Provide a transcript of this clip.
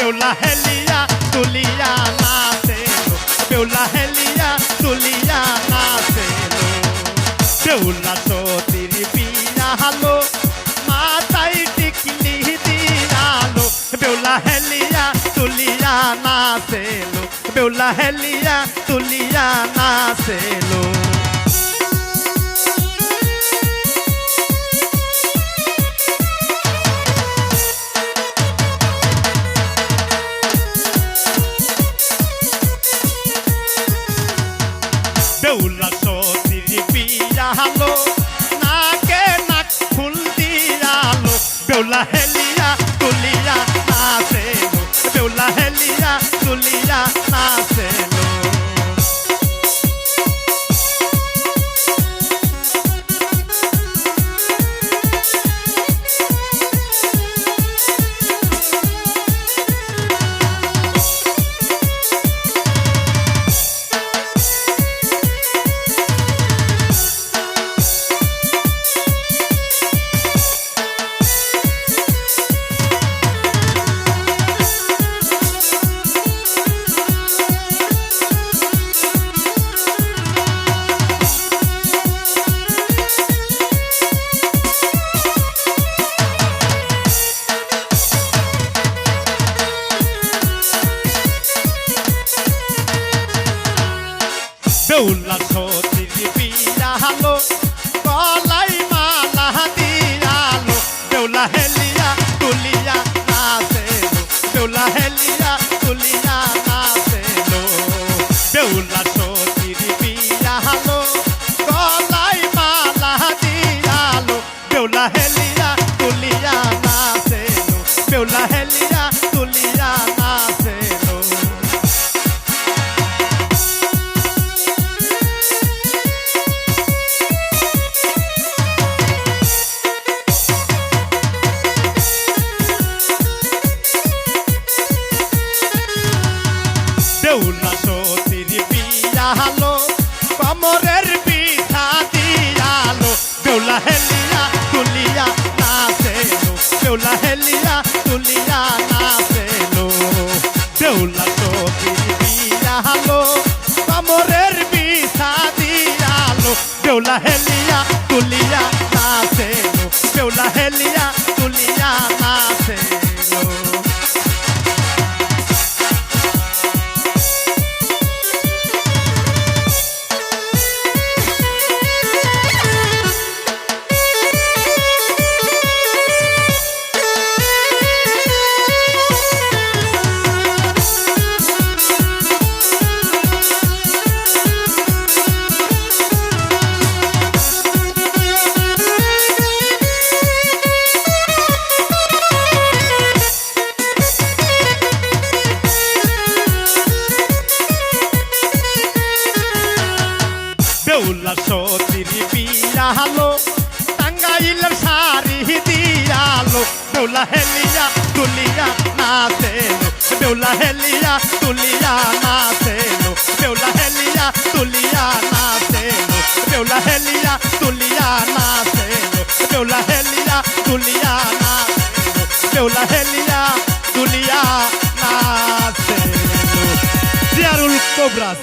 বেউলা হেলিয়া তুলিয়া নাচে বেউলা হেলিয়া তুলিয়া নাচে বেউলা সতীর বিয়া হলো মাথায় টিকলি দিয়ালো বেউলা হেলিয়া তুলিয়া নাচেলো বেউলা হেলিয়া তুলিয়া নাচেলো বেউলা সতীর বিয়া হলো নাকে নাক ফুল দিয়ালো বেউলা হেলিয়া তুলিয়া নাচেলো বেউলা হেলিয়া তুলিয়া নাচেলো বেউলা সতীর বিয়া হলো গলায় মালা দিয়ালো বেউলা হেলিয়া তুলিয়া নাচেলো বেউলা হেলিয়া তুলিয়া নাচেলো বেউলা সতীর বিয়া হলো গলায় মালা দিয়ালো বেউলা হেলিয়া তুলিয়া নাচেলো বেউলা হেলিয়া তুলিয়া নাচেলো বেউলা সতীর বিয়া হলো কমরের পিঠা দিয়ালো বেউলা হেলিয়া তুলিয়া নাচেলো বেউলা হেলিয়া তুলিয়া নাচেলো বেউলা সতীর বিয়া হলো কমরের পিঠা দিয়ালো বেউলা হেলিয়া তুলিয়া নাচেলো বেউলা হেলিয়া তুলিয়া নাচেলো বেউলা সতীর বিয়া হলো টাঙ্গাইলের শাড়ি দিয়ালো বেউলা হেলিয়া তুলিয়া নাচেলো বেউলা হেলিয়া তুলিয়া নাচেলো বেউলা হেলিয়া তুলিয়া নাচেলো বেউলা হেলিয়া তুলিয়া নাচেলো বেউলা হেলিয়া তুলিয়া নাচেলো বেউলা হেলিয়া তুলিয়া নাচেলো জিয়ারুল কোবরাস।